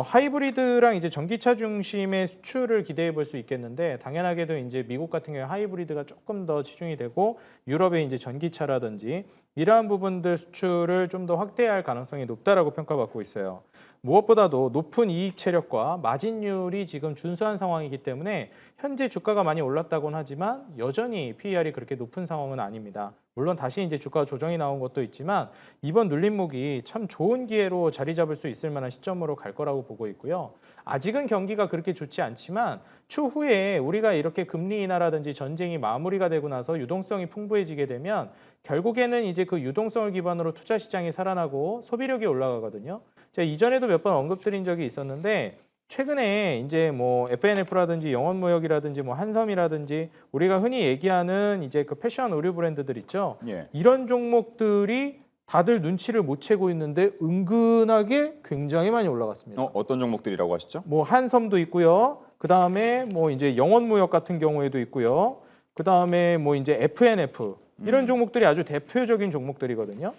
하이브리드랑 이제 전기차 중심의 수출을 기대해 볼 수 있겠는데 당연하게도 이제 미국 같은 경우에 하이브리드가 조금 더 치중이 되고 유럽의 이제 전기차라든지 이러한 부분들 수출을 좀 더 확대할 가능성이 높다라고 평가받고 있어요. 무엇보다도 높은 이익 체력과 마진율이 지금 준수한 상황이기 때문에 현재 주가가 많이 올랐다고는 하지만 여전히 PER이 그렇게 높은 상황은 아닙니다. 물론 다시 이제 주가 조정이 나온 것도 있지만 이번 눌림목이 참 좋은 기회로 자리 잡을 수 있을 만한 시점으로 갈 거라고 보고 있고요. 아직은 경기가 그렇게 좋지 않지만 추후에 우리가 이렇게 금리 인하라든지 전쟁이 마무리가 되고 나서 유동성이 풍부해지게 되면 결국에는 이제 그 유동성을 기반으로 투자 시장이 살아나고 소비력이 올라가거든요. 제가 이전에도 몇 번 언급드린 적이 있었는데 최근에 이제 뭐 FNF라든지 영원무역이라든지 뭐 한섬이라든지 우리가 흔히 얘기하는 이제 그 패션 의류 브랜드들 있죠. 예. 이런 종목들이 다들 눈치를 못 채고 있는데 은근하게 굉장히 많이 올라갔습니다. 어떤 종목들이라고 하셨죠? 뭐 한섬도 있고요. 그 다음에 뭐 이제 영원무역 같은 경우에도 있고요. 그 다음에 뭐 이제 FNF 이런 종목들이 아주 대표적인 종목들이거든요.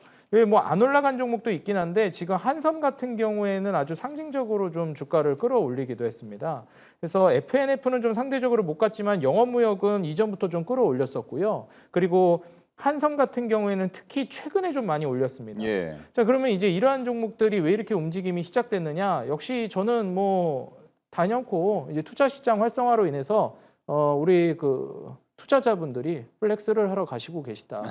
뭐 안 올라간 종목도 있긴 한데 지금 한섬 같은 경우에는 아주 상징적으로 좀 주가를 끌어올리기도 했습니다. 그래서 FNF는 좀 상대적으로 못 갔지만 영업무역은 이전부터 좀 끌어올렸었고요. 그리고 한섬 같은 경우에는 특히 최근에 좀 많이 올렸습니다. 예. 자, 그러면 이제 이러한 종목들이 왜 이렇게 움직임이 시작됐느냐? 역시 저는 뭐 단연코 이제 투자 시장 활성화로 인해서 우리 그 투자자분들이 플렉스를 하러 가시고 계시다.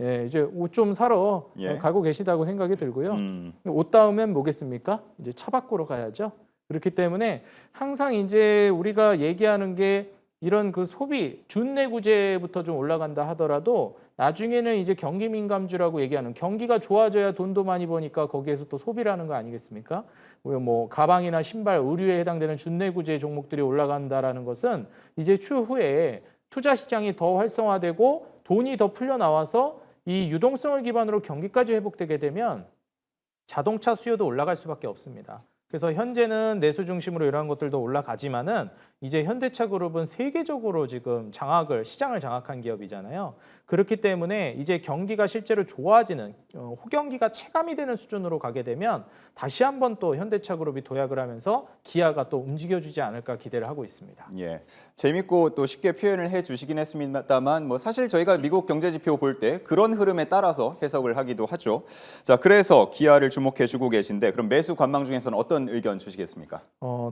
예, 이제 옷 좀 사러 예. 가고 계시다고 생각이 들고요. 음. 옷 다음엔 뭐겠습니까? 이제 차 바꾸러 가야죠. 그렇기 때문에 항상 이제 우리가 얘기하는 게 이런 그 소비 준내구재부터 좀 올라간다 하더라도 나중에는 이제 경기 민감주라고 얘기하는 경기가 좋아져야 돈도 많이 버니까 거기에서 또 소비라는 거 아니겠습니까? 뭐 가방이나 신발, 의류에 해당되는 준내구재 종목들이 올라간다라는 것은 이제 추후에 투자 시장이 더 활성화되고 돈이 더 풀려 나와서 이 유동성을 기반으로 경기까지 회복되게 되면 자동차 수요도 올라갈 수밖에 없습니다. 그래서 현재는 내수 중심으로 이러한 것들도 올라가지만은 이제 현대차그룹은 세계적으로 지금 시장을 장악한 기업이잖아요. 그렇기 때문에 이제 경기가 실제로 좋아지는 호경기가 체감이 되는 수준으로 가게 되면 다시 한번 또 현대차그룹이 도약을 하면서 기아가 또 움직여주지 않을까 기대를 하고 있습니다. 예, 재밌고 또 쉽게 표현을 해주시긴 했습니다만 뭐 사실 저희가 미국 경제지표 볼 때 그런 흐름에 따라서 해석을 하기도 하죠. 자, 그래서 기아를 주목해주고 계신데 그럼 매수 관망 중에서는 어떤 의견 주시겠습니까?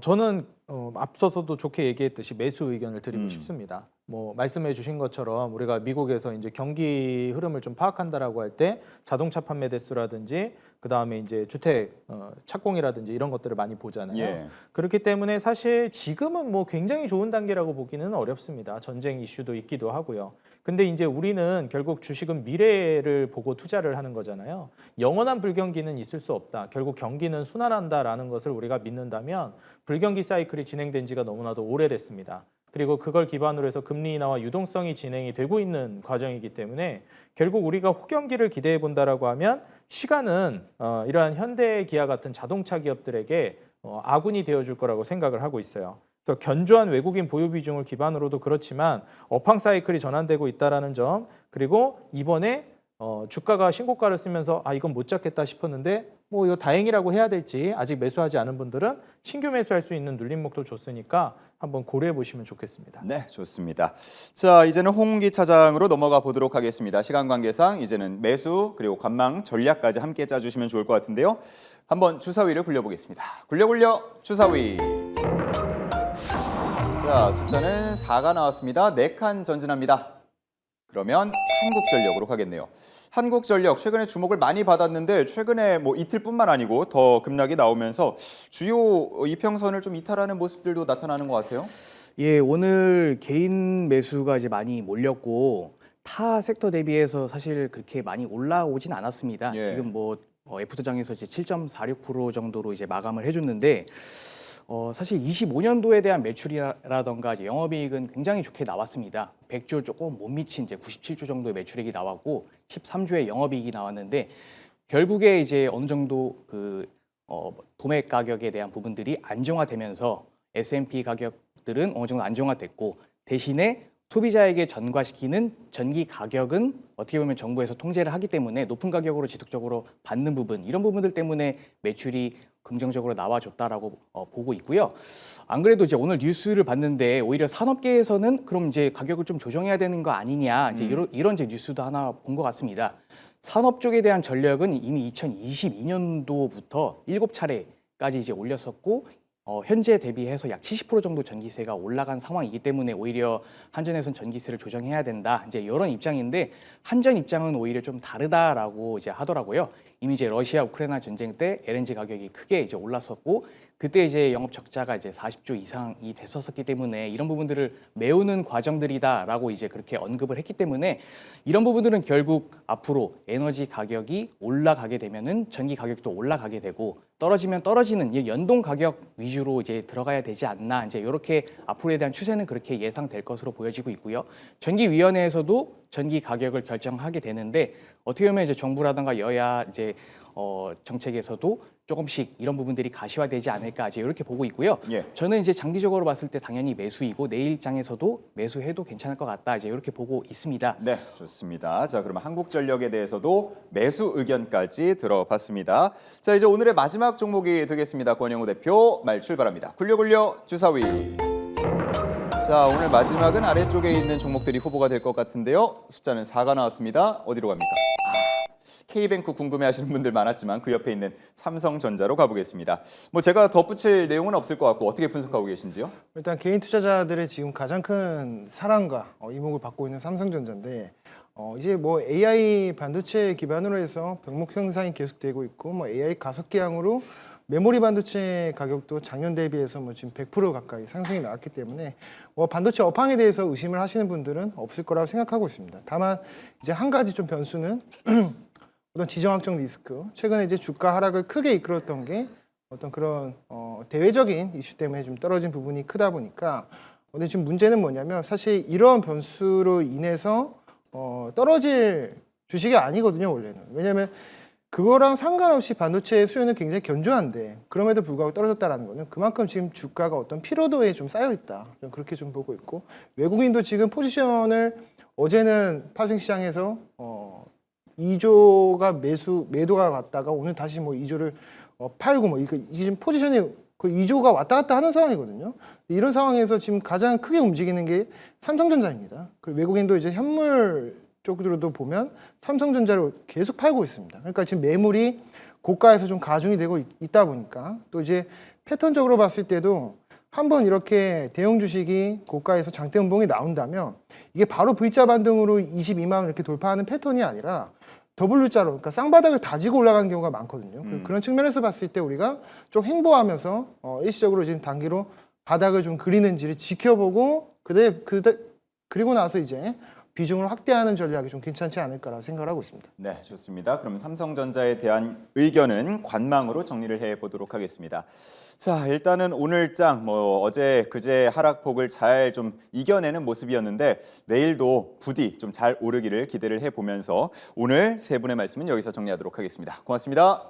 저는 앞서서도 좋게 얘기했듯이 매수 의견을 드리고 싶습니다. 뭐 말씀해 주신 것처럼 우리가 미국에서 이제 경기 흐름을 좀 파악한다라고 할 때 자동차 판매 대수라든지 그 다음에 이제 주택 착공이라든지 이런 것들을 많이 보잖아요. 예. 그렇기 때문에 사실 지금은 뭐 굉장히 좋은 단계라고 보기는 어렵습니다. 전쟁 이슈도 있기도 하고요. 근데 이제 우리는 결국 주식은 미래를 보고 투자를 하는 거잖아요. 영원한 불경기는 있을 수 없다. 결국 경기는 순환한다라는 것을 우리가 믿는다면 불경기 사이클이 진행된 지가 너무나도 오래됐습니다. 그리고 그걸 기반으로 해서 금리 인하와 유동성이 진행이 되고 있는 과정이기 때문에 결국 우리가 호경기를 기대해 본다라고 하면 시간은 이러한 현대 기아 같은 자동차 기업들에게 아군이 되어줄 거라고 생각을 하고 있어요. 그래서 견조한 외국인 보유 비중을 기반으로도 그렇지만 업황 사이클이 전환되고 있다라는 점, 그리고 이번에 주가가 신고가를 쓰면서 이건 못 잡겠다 싶었는데 뭐 이거 다행이라고 해야 될지 아직 매수하지 않은 분들은 신규 매수할 수 있는 눌림목도 줬으니까 한번 고려해 보시면 좋겠습니다. 네, 좋습니다. 자, 이제는 홍기 차장으로 넘어가 보도록 하겠습니다. 시간 관계상 이제는 매수 그리고 관망 전략까지 함께 짜주시면 좋을 것 같은데요. 한번 주사위를 굴려보겠습니다. 굴려 주사위. 자, 숫자는 4가 나왔습니다. 4칸 전진합니다. 그러면 한국전력으로 가겠네요. 한국전력 최근에 주목을 많이 받았는데 최근에 뭐 이틀뿐만 아니고 더 급락이 나오면서 주요 이평선을 좀 이탈하는 모습들도 나타나는 것 같아요. 예, 오늘 개인 매수가 이제 많이 몰렸고 타 섹터 대비해서 사실 그렇게 많이 올라오진 않았습니다. 예. 지금 뭐 F투장에서 이제 7.46% 정도로 이제 마감을 해줬는데 사실 25년도에 대한 매출이라던가 이제 영업이익은 굉장히 좋게 나왔습니다. 100조 조금 못 미친 이제 97조 정도의 매출액이 나왔고 13조의 영업이익이 나왔는데 결국에 이제 어느 정도 그 도매 가격에 대한 부분들이 안정화되면서 S&P 가격들은 어느 정도 안정화됐고 대신에 소비자에게 전가시키는 전기 가격은 어떻게 보면 정부에서 통제를 하기 때문에 높은 가격으로 지속적으로 받는 부분, 이런 부분들 때문에 매출이 긍정적으로 나와줬다라고 보고 있고요. 안 그래도 이제 오늘 뉴스를 봤는데 오히려 산업계에서는 그럼 이제 가격을 좀 조정해야 되는 거 아니냐, 이제 이런 이제 뉴스도 하나 본 것 같습니다. 산업 쪽에 대한 전력은 이미 2022년도부터 7차례까지 이제 올렸었고 현재 대비해서 약 70% 정도 전기세가 올라간 상황이기 때문에 오히려 한전에서는 전기세를 조정해야 된다. 이제 이런 입장인데 한전 입장은 오히려 좀 다르다라고 이제 하더라고요. 이미 이제 러시아 우크라이나 전쟁 때 LNG 가격이 크게 이제 올랐었고 그때 이제 영업 적자가 이제 40조 이상이 됐었기 때문에 이런 부분들을 메우는 과정들이다라고 이제 그렇게 언급을 했기 때문에 이런 부분들은 결국 앞으로 에너지 가격이 올라가게 되면은 전기 가격도 올라가게 되고 떨어지면 떨어지는 이 연동 가격 위주로 이제 들어가야 되지 않나, 이제 이렇게 앞으로에 대한 추세는 그렇게 예상될 것으로 보여지고 있고요. 전기위원회에서도 전기 가격을 결정하게 되는데 어떻게 보면 이제 정부라든가 여야 이제 정책에서도 조금씩 이런 부분들이 가시화되지 않을까 이제 이렇게 보고 있고요. 예. 저는 이제 장기적으로 봤을 때 당연히 매수이고 내일장에서도 매수해도 괜찮을 것 같다 이제 이렇게 보고 있습니다. 네, 좋습니다. 자, 그러면 한국전력에 대해서도 매수 의견까지 들어봤습니다. 자, 이제 오늘의 마지막 종목이 되겠습니다. 권영우 대표 말 출발합니다. 굴려 주사위. 자, 오늘 마지막은 아래쪽에 있는 종목들이 후보가 될 것 같은데요. 숫자는 4가 나왔습니다. 어디로 갑니까? K뱅크 궁금해하시는 분들 많았지만 그 옆에 있는 삼성전자로 가보겠습니다. 뭐 제가 덧붙일 내용은 없을 것 같고 어떻게 분석하고 계신지요? 일단 개인 투자자들의 지금 가장 큰 사랑과 이목을 받고 있는 삼성전자인데 이제 뭐 AI 반도체 기반으로 해서 병목 현상이 계속되고 있고 뭐 AI 가속기향으로 메모리 반도체 가격도 작년 대비해서 뭐 지금 100% 가까이 상승이 나왔기 때문에 반도체 업황에 대해서 의심을 하시는 분들은 없을 거라고 생각하고 있습니다. 다만 이제 한 가지 좀 변수는 어떤 지정학적 리스크, 최근에 이제 주가 하락을 크게 이끌었던 게 어떤 그런 대외적인 이슈 때문에 좀 떨어진 부분이 크다 보니까 근데 지금 문제는 뭐냐면 사실 이러한 변수로 인해서 떨어질 주식이 아니거든요, 원래는. 왜냐하면 그거랑 상관없이 반도체 수요는 굉장히 견조한데 그럼에도 불구하고 떨어졌다라는 거는 그만큼 지금 주가가 어떤 피로도에 좀 쌓여 있다. 좀 그렇게 좀 보고 있고 외국인도 지금 포지션을 어제는 파생 시장에서 2조가 매도가 갔다가 오늘 다시 뭐 2조를 팔고 뭐 이게 지금 포지션이 그 2조가 왔다 갔다 하는 상황이거든요. 이런 상황에서 지금 가장 크게 움직이는 게 삼성전자입니다. 그리고 외국인도 이제 현물 쪽으로도 보면 삼성전자를 계속 팔고 있습니다. 그러니까 지금 매물이 고가에서 좀 가중이 되고 있다 보니까 또 이제 패턴적으로 봤을 때도 한번 이렇게 대형 주식이 고가에서 장대 음봉이 나온다면 이게 바로 V자 반등으로 22만 원 이렇게 돌파하는 패턴이 아니라 W자로, 그러니까 쌍바닥을 다지고 올라가는 경우가 많거든요. 그런 측면에서 봤을 때 우리가 좀 행보하면서 일시적으로 지금 단기로 바닥을 좀 그리는지를 지켜보고 그리고 나서 이제 비중을 확대하는 전략이 좀 괜찮지 않을까라고 생각을 하고 있습니다. 네, 좋습니다. 그럼 삼성전자에 대한 의견은 관망으로 정리를 해보도록 하겠습니다. 자, 일단은 오늘 장 어제 그제 하락폭을 잘 좀 이겨내는 모습이었는데 내일도 부디 좀 잘 오르기를 기대를 해보면서 오늘 세 분의 말씀은 여기서 정리하도록 하겠습니다. 고맙습니다.